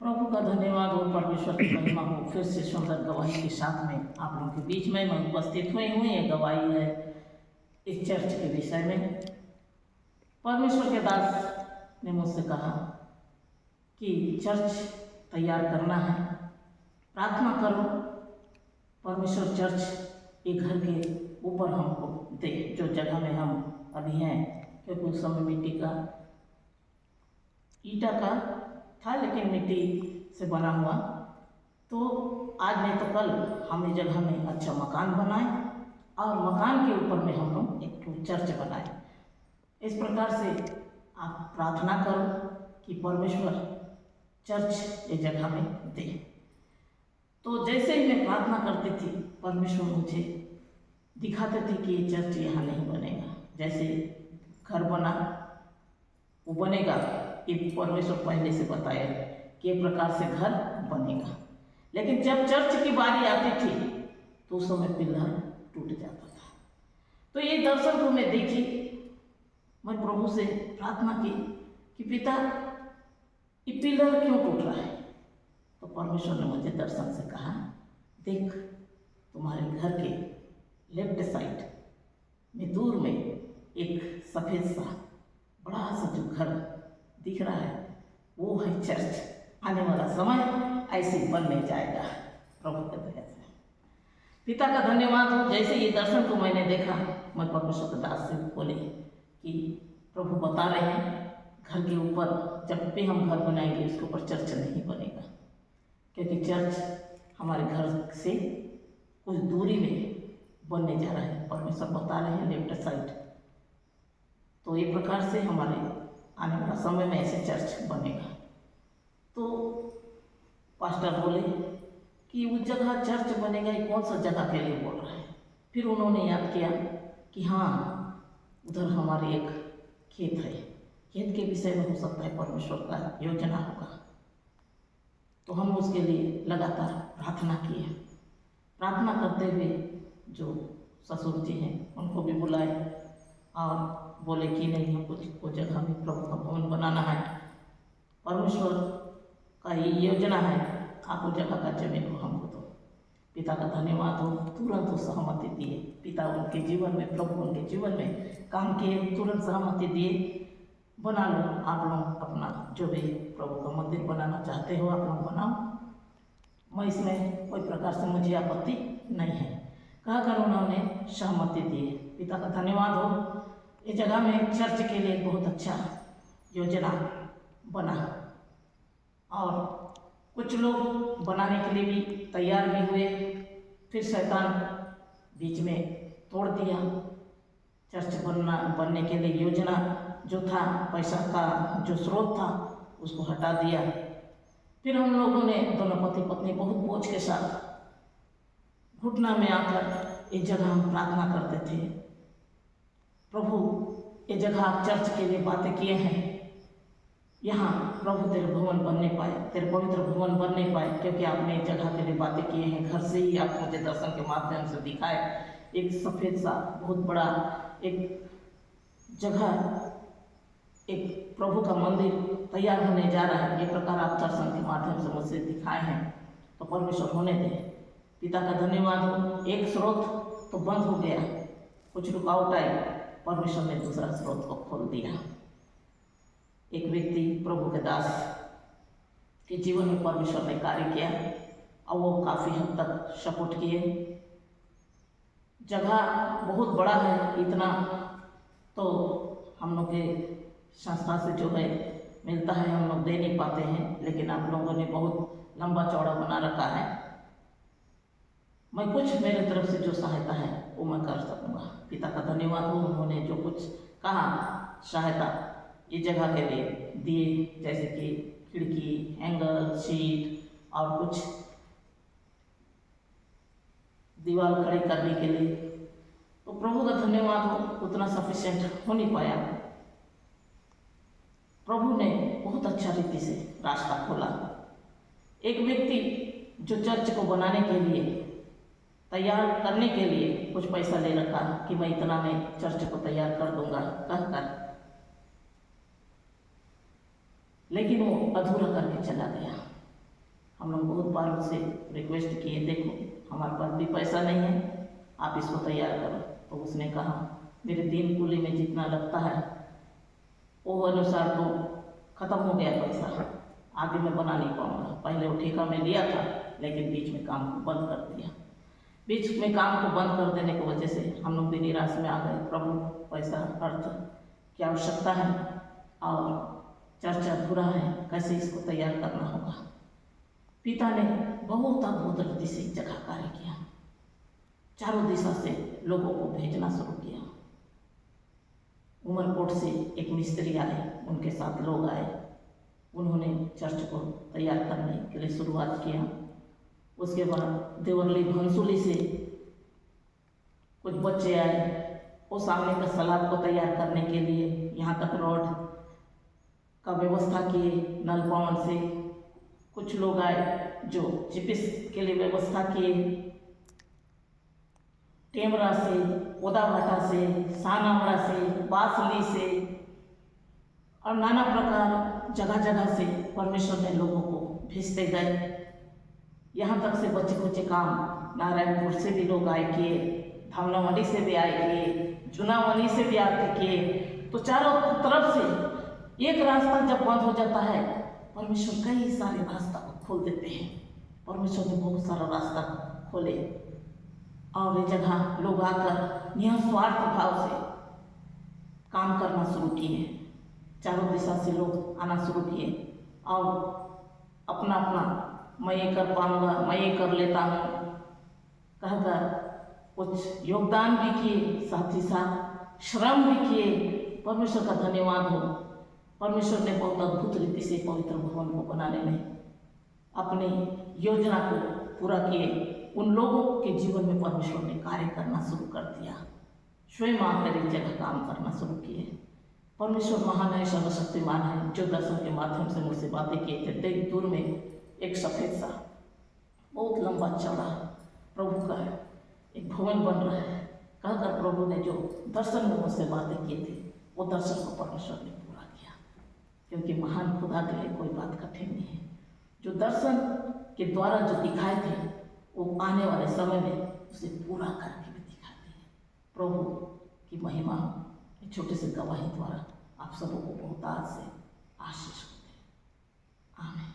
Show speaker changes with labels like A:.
A: प्रभु का धन्यवाद हो, परमेश्वर की महिमा हो। फिर से सुंदर गवाही के साथ में आप लोगों के बीच में मैं उपस्थित हुई हूँ। ये गवाही है इस चर्च के विषय में। परमेश्वर के दास ने मुझसे कहा कि चर्च तैयार करना है, प्रार्थना करो परमेश्वर चर्च एक घर के ऊपर हमको दे, जो जगह में हम अभी हैं, क्योंकि उस समय मिट्टी का ईटा का था, लेकिन मिट्टी से बना हुआ। तो आज नहीं तो कल हम इस जगह में अच्छा मकान बनाएं और मकान के ऊपर में हम लोग एक चर्च बनाएं। इस प्रकार से आप प्रार्थना करो कि परमेश्वर चर्च इस जगह में दे। तो जैसे ही मैं प्रार्थना करती थी, परमेश्वर मुझे दिखाते थे कि ये चर्च यहाँ नहीं बनेगा। जैसे घर बना वो बनेगा, ये परमेश्वर पहले से बताया कि एक प्रकार से घर बनेगा। लेकिन जब चर्च की बारी आती थी तो उस समय पिलर टूट जाता था। तो ये दर्शन को मैं देखी, मैं प्रभु से प्रार्थना की कि पिता ये पिलर क्यों टूट रहा है। तो परमेश्वर ने मुझे दर्शन से कहा, देख तुम्हारे घर के लेफ्ट साइड में दूर में एक सफ़ेद सा बड़ा सा जो घर दिख रहा है वो है चर्च। आने वाला समय ऐसे बनने जाएगा प्रभु के दया से। पिता का धन्यवाद हो। जैसे ये दर्शन को मैंने देखा, मैं परमेश्वर के दास से बोले कि प्रभु बता रहे हैं घर के ऊपर जब भी हम घर बनाएंगे उसके ऊपर चर्च नहीं बनेगा, क्योंकि चर्च हमारे घर से कुछ दूरी में बनने जा रहा है। परमेश्वर बता रहे हैं लेफ्ट साइड। तो एक प्रकार से हमारे आने वाला समय में ऐसे चर्च बनेगा। तो पास्टर बोले कि उस जगह चर्च बनेगा, ये कौन सा जगह के लिए बोल रहा है। फिर उन्होंने याद किया कि हाँ, उधर हमारे एक खेत है, खेत के विषय में हो सकता है परमेश्वर का योजना होगा। तो हम उसके लिए लगातार प्रार्थना किए। प्रार्थना करते हुए जो ससुर जी हैं उनको भी बुलाए और बोले कि नहीं, हमको को जगह में प्रभु का भवन बनाना है, परमेश्वर का ये योजना है, आप उस जगह का जमीन को हमको दो। पिता का धन्यवाद हो, तुरंत वो सहमति दिए। पिता उनके जीवन में, प्रभु उनके जीवन में काम किए, तुरंत सहमति दिए। बना लो आप लोग अपना जो भी प्रभु का मंदिर बनाना चाहते हो आप लोग बनाओ, मैं इसमें कोई प्रकार से मुझे आपत्ति नहीं है कहकर उन्होंने सहमति दी। पिता का धन्यवाद हो। इस जगह में चर्च के लिए बहुत अच्छा योजना बना और कुछ लोग बनाने के लिए भी तैयार भी हुए। फिर शैतान बीच में तोड़ दिया। चर्च बनने के लिए योजना जो था, पैसा का जो स्रोत था उसको हटा दिया। फिर हम लोगों ने दोनों पति पत्नी बहुत बोझ के साथ घुटना में आकर इस जगह हम प्रार्थना करते थे, प्रभु ये जगह आप चर्च के लिए बातें किए हैं, यहाँ प्रभु तेरे भवन बनने पाए, तेरे पवित्र भवन बनने पाए, क्योंकि आपने इस जगह के लिए बातें किए हैं। घर से ही आप मुझे दर्शन के माध्यम से दिखाए एक सफ़ेद सा बहुत बड़ा एक जगह, एक प्रभु का मंदिर तैयार होने जा रहा है। ये प्रकार आप दर्शन के माध्यम से मुझसे दिखाए हैं, तो परमेश्वर होने दें। पिता का धन्यवाद हो। एक स्रोत तो बंद हो गया, कुछ रुकावट आई, परमेश्वर ने दूसरा स्रोत को खोल दिया। एक व्यक्ति प्रभु के दास के जीवन में परमेश्वर ने कार्य किया और वो काफ़ी हद तक सपोर्ट किए। जगह बहुत बड़ा है, इतना तो हम लोग के संस्था से जो है मिलता है हम लोग दे नहीं पाते हैं, लेकिन आप लोगों ने बहुत लंबा चौड़ा बना रखा है। मैं कुछ मेरे तरफ से जो सहायता है वो मैं कर सकूँगा। पिता का धन्यवाद हो, उन्होंने जो कुछ कहा सहायता इस जगह के लिए दिए, जैसे कि खिड़की, एंगल, शीट और कुछ दीवार खड़ी करने के लिए। तो प्रभु का धन्यवाद हो, उतना सफिशिएंट हो नहीं पाया। प्रभु ने बहुत अच्छा रीति से रास्ता खोला। एक व्यक्ति जो चर्च को बनाने के लिए, तैयार करने के लिए कुछ पैसा ले रखा कि मैं इतना में चर्च को तैयार कर दूंगा कहकर, लेकिन वो अधूरा करके चला गया। हम लोग बहुत बार उससे रिक्वेस्ट किए, देखो हमारे पास भी पैसा नहीं है, आप इसको तैयार करो। तो उसने कहा मेरे दिन कूली में जितना लगता है वो अनुसार तो ख़त्म हो गया पैसा, आगे मैं बना नहीं पाऊँगा। पहले वो ठेका में लिया था लेकिन बीच में काम को बंद कर दिया। बीच में काम को बंद कर देने की वजह से हम लोग भी निराश में आ गए। प्रभु पैसा अर्थ की आवश्यकता है और चर्च अधूरा है, कैसे इसको तैयार करना होगा। पिता ने बहुत अद्भुत रीति से एक जगह कार्य किया, चारों दिशा से लोगों को भेजना शुरू किया। उमरकोट से एक मिस्त्री आए, उनके साथ लोग आए, उन्होंने चर्च को तैयार करने के लिए शुरुआत किया। उसके बाद देवरली भंसुली से कुछ बच्चे आए, वो सामने का सलाब को तैयार करने के लिए यहाँ तक रॉड का व्यवस्था किए। नलपवन से कुछ लोग आए जो चिपिस के लिए व्यवस्था किए। टेमरा से, ओदाभाटा से, सानावड़ा से, बासली से और नाना प्रकार जगह जगह से परमेश्वर ने लोगों को भेजते गए। यहाँ तक से बच्चे बच्चे काम नारायणपुर से भी लोग आए किए, धामनावली से भी आए किए, जूनावली से भी आके किए। तो चारों तरफ से एक रास्ता जब बंद हो जाता है, परमेश्वर कई सारे रास्ता को खोल देते हैं। परमेश्वर ने बहुत सारा रास्ता खोले और ये जगह लोग आकर निस्वार्थ भाव से काम करना शुरू किए। चारों दिशा से लोग आना शुरू किए और अपना अपना मैं ये कर पाऊँगा, मैं ये कर लेता हूँ कहकर कुछ योगदान भी किए, साथ ही साथ श्रम भी किए। परमेश्वर का धन्यवाद हो। परमेश्वर ने बहुत अद्भुत रीति से पवित्र भवन को बनाने में अपनी योजना को पूरा किए। उन लोगों के जीवन में परमेश्वर ने कार्य करना शुरू कर दिया, स्वयं आकर एक जगह काम करना शुरू किए। परमेश्वर महान है, सर्वशक्तिमान है, जो दर्शन के माध्यम से मुझसे बातें किए थे। देख दूर में एक सफ़ेद सा बहुत लंबा चौड़ा प्रभु का एक भवन बन रहा है। कहकर प्रभु ने जो दर्शन में मुझसे बातें किए थे, वो दर्शन को परमेश्वर ने पूरा किया, क्योंकि महान खुदा के लिए कोई बात कठिन नहीं है। जो दर्शन के द्वारा जो दिखाए थे, वो आने वाले समय में उसे पूरा करके भी दिखाते हैं। प्रभु की महिमा हो। छोटे से गवाही द्वारा आप सबों को बहुत आज से आशीष होते हैं। आमीन।